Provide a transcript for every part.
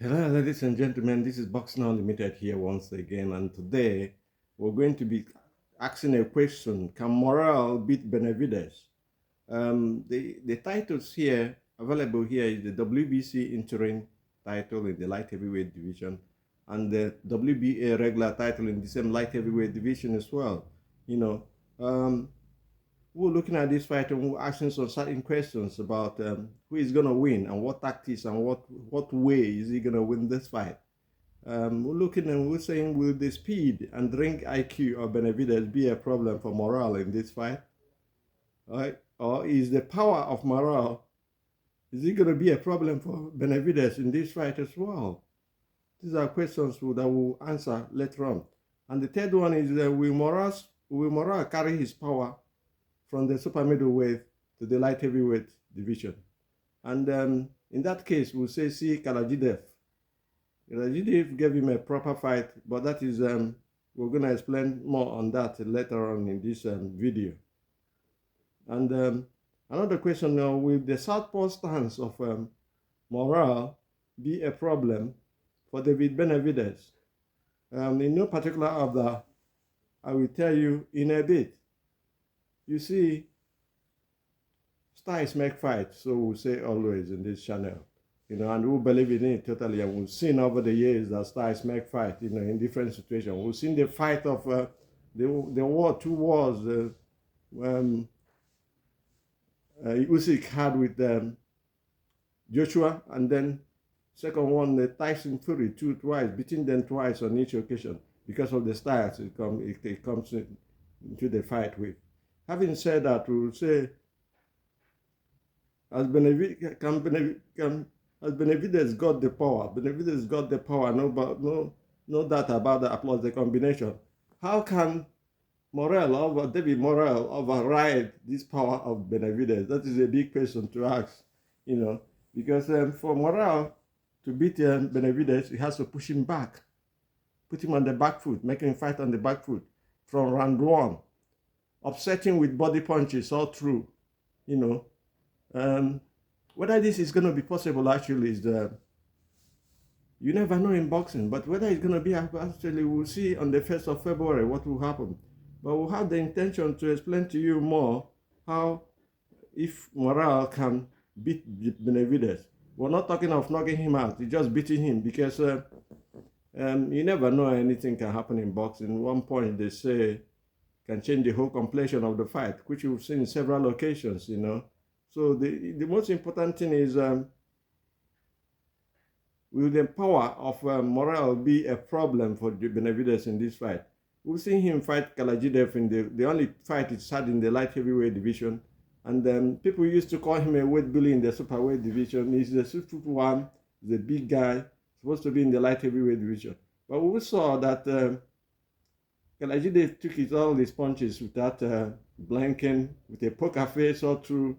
Hello, ladies and gentlemen. This is Boxing Unlimited here once again, and today we're going to be asking a question: Can Morrell beat Benavidez? The titles here available here is the WBC interim title in the light heavyweight division, and the WBA regular title in the same light heavyweight division as well. You know, um, we're looking at this fight and we're asking some certain questions about who is going to win and what tactics and what way is he going to win this fight. We're looking and we're saying, will the speed and ring IQ of Benavidez be a problem for Morrell in this fight? Right? Or is the power of Morrell, is it going to be a problem for Benavidez in this fight as well? These are questions that we'll answer later on. And the third one is, will Morrell carry his power from the super middleweight to the light heavyweight division? And in that case, we'll say see Kalajidev. Kalajidev gave him a proper fight, but that is, we're going to explain more on that later on in this video. And another question now, will the southpaw stance of Morrell be a problem for David Benavidez? In no particular order, I will tell you in a bit. You see, styles make fights, so we'll say always in this channel. And we believe in it totally. And we've seen over the years that styles make fight, in different situations. We've seen the fight of the two wars Usyk had with Joshua, and then second one, the Tyson Fury, twice, beating them twice on each occasion because of the styles it comes into the fight with. Having said that, we will say, as Benavidez got the power, Benavidez got the power, no doubt about that, plus the combination. How can David Morrell override this power of Benavidez? That is a big question to ask, because for Morrell to beat Benavidez, he has to push him back, put him on the back foot, make him fight on the back foot from round one, upsetting with body punches all through, whether this is going to be possible actually is you never know in boxing, but whether it's going to be actually, we'll see on the 1st of February what will happen. But we'll have the intention to explain to you more how, if Morrell can beat Benavidez. We're not talking of knocking him out, it's just beating him, because you never know, anything can happen in boxing. One point they say can change the whole complexion of the fight, which we've seen in several occasions, So the most important thing is, will the power of Morrell be a problem for Benavidez in this fight? We've seen him fight Kalajidev in the only fight he's had in the light heavyweight division. And people used to call him a weight bully in the superweight division. He's the 6'1", he's a big guy, supposed to be in the light heavyweight division. But we saw that Kalajidev took all his punches without blinking, with a poker face all through,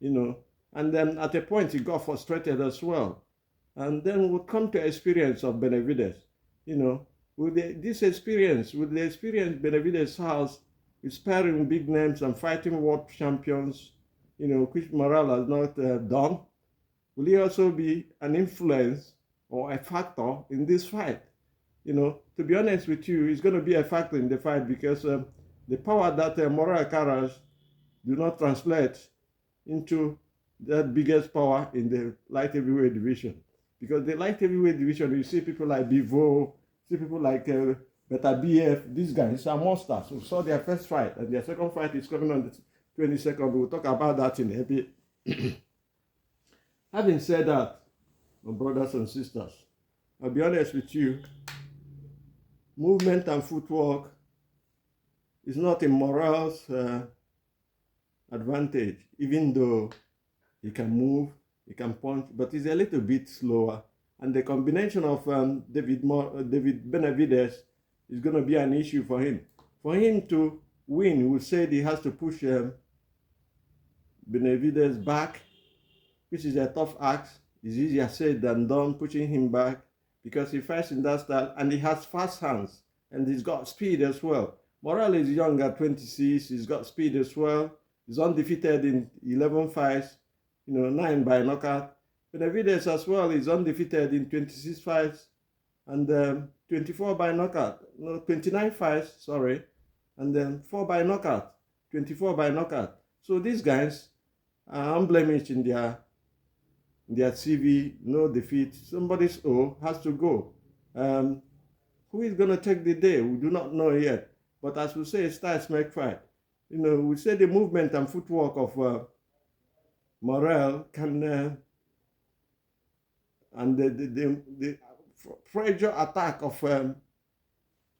And then at a point he got frustrated as well. And then we'll come to experience of Benavidez, with the experience Benavidez has with sparring big names and fighting world champions, which Morrell has not done, will he also be an influence or a factor in this fight? To be honest with you, it's going to be a factor in the fight, because the power that Morrell carries do not translate into that biggest power in the light heavyweight division. Because the light heavyweight division, you see people like Bivo, see people like BF, these guys are monsters who saw their first fight, and their second fight is coming on the 22nd. We'll talk about that in a bit. Having said that, my brothers and sisters, I'll be honest with you, movement and footwork is not in Morrell's advantage, even though he can move, he can punch, but he's a little bit slower. And the combination of David Benavidez is going to be an issue for him. For him to win, we said he has to push Benavidez back, which is a tough ask. It's easier said than done, pushing him back, because he fights in that style, and he has fast hands, and he's got speed as well. Morrell is young at 26, he's got speed as well. He's undefeated in 11 fights, 9 by knockout. Benavidez as well is undefeated in 26 fights and 24 by knockout. No, 29 fights, sorry, and then 4 by knockout, 24 by knockout. So these guys are unblemished in their CV, no defeat. Somebody's O has to go. Who is going to take the day? We do not know yet. But as we say, styles make fight. We say the movement and footwork of Morrell can, and the pressure attack of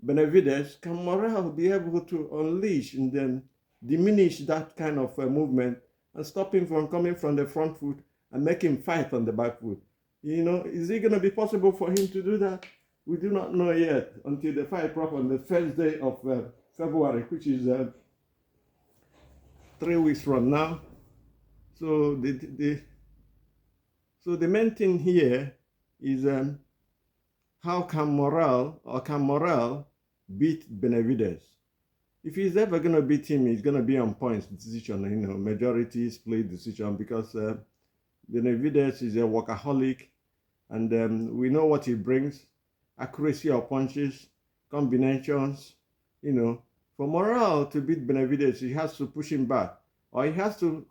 Benavidez, can Morrell be able to unleash and then diminish that kind of movement and stop him from coming from the front foot and make him fight on the back foot? Is it going to be possible for him to do that? We do not know yet until the fight prop on the first day of February, which is 3 weeks from now. So the main thing here is how can Morrell beat Benavidez? If he's ever going to beat him, he's going to be on points decision, majority split decision, because Benavidez is a workaholic, and we know what he brings: accuracy of punches, combinations. For Morrell to beat Benavidez, he has to push him back, or he has to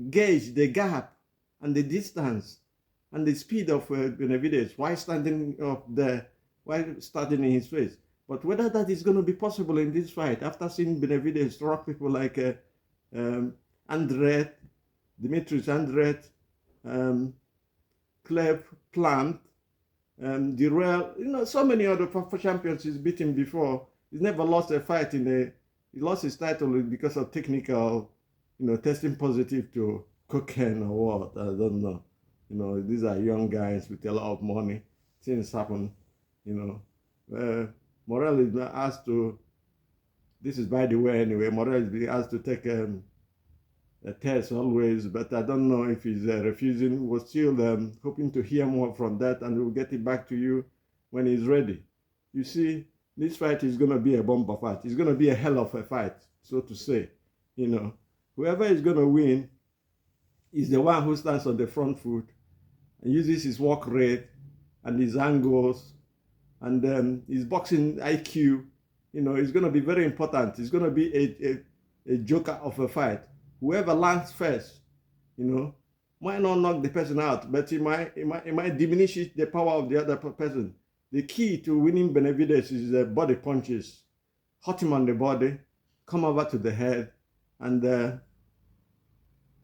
gauge the gap and the distance and the speed of Benavidez while standing up there, while starting in his face. But whether that is going to be possible in this fight, after seeing Benavidez rock people like Andret, Demetrius Andret, Cleb Plant, Durrell, so many other champions he's beaten before. He's never lost a fight he lost his title because of technical, testing positive to cocaine or what, I don't know. These are young guys with a lot of money. Things happen, Morrell is asked to, this is by the way anyway, Morrell is being asked to take a test always, but I don't know if he's refusing. We're still hoping to hear more from that, and we'll get it back to you when he's ready. You see, this fight is going to be a bumper fight. It's going to be a hell of a fight, so to say. Whoever is going to win is the one who stands on the front foot and uses his work rate and his angles and his boxing IQ. It's going to be very important. It's going to be a joker of a fight. Whoever lands first, might not knock the person out, but it might diminish the power of the other person. The key to winning Benavidez is the body punches. Hurt him on the body, come over to the head, and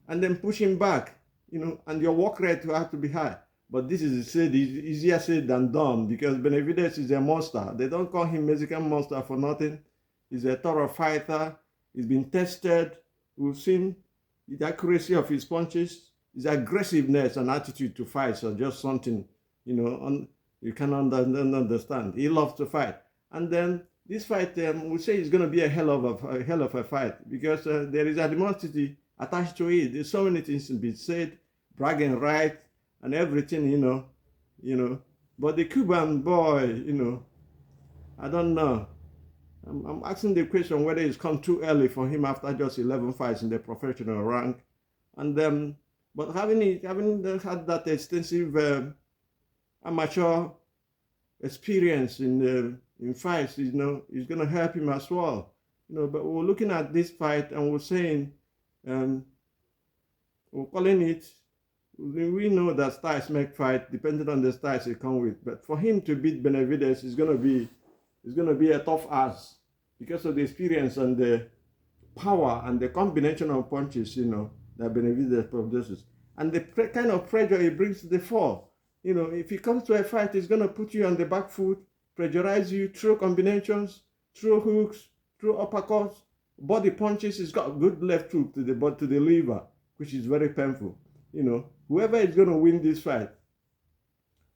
then push him back, and your work rate will have to be high. But this is easier said than done, because Benavidez is a monster. They don't call him Mexican monster for nothing. He's a thorough fighter. He's been tested. We've seen the accuracy of his punches, his aggressiveness and attitude to fight. So just something, you cannot understand. He loves to fight. And then this fight, we say it's going to be a hell of a fight, because there is animosity attached to it. There's so many things to be said, bragging right and everything, But the Cuban boy, I don't know. I'm asking the question whether it's come too early for him after just 11 fights in the professional rank, and but having had that extensive amateur experience in fights, is going to help him as well. But we're looking at this fight and we're saying, we're calling it. We know that styles make fight, depending on the styles he come with. But for him to beat Benavidez is going to be a tough ask, because of the experience and the power and the combination of punches, that Benavidez produces, and the kind of pressure he brings to the fore. If he comes to a fight, he's going to put you on the back foot, pressurize you, throw combinations, throw hooks, throw uppercuts, body punches. He's got a good left hook to the liver, which is very painful. Whoever is going to win this fight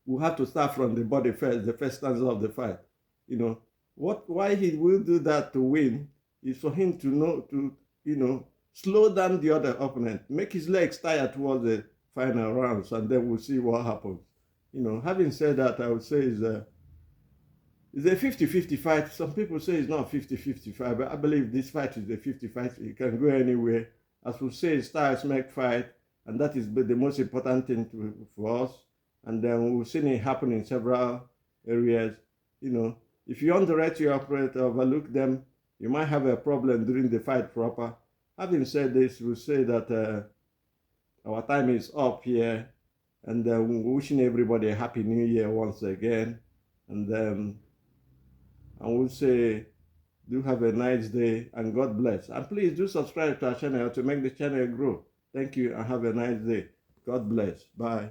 will have to start from the body first, the first stanza of the fight. Why he will do that to win is for him to know to, slow down the other opponent, make his legs tired towards the final rounds, and then we'll see what happens. Having said that, I would say it's a 50-50 fight. Some people say it's not 50-50 fight, but I believe this fight is a 50 fight. It can go anywhere. As we say, styles make fight. And that is the most important thing for us. And then we've seen it happen in several areas. You know, if you underrate your operator, overlook them, you might have a problem during the fight proper. Having said this, we'll say that our time is up here, and wishing everybody a happy new year once again. And I will say, do have a nice day and God bless. And please do subscribe to our channel to make the channel grow. Thank you and have a nice day. God bless. Bye.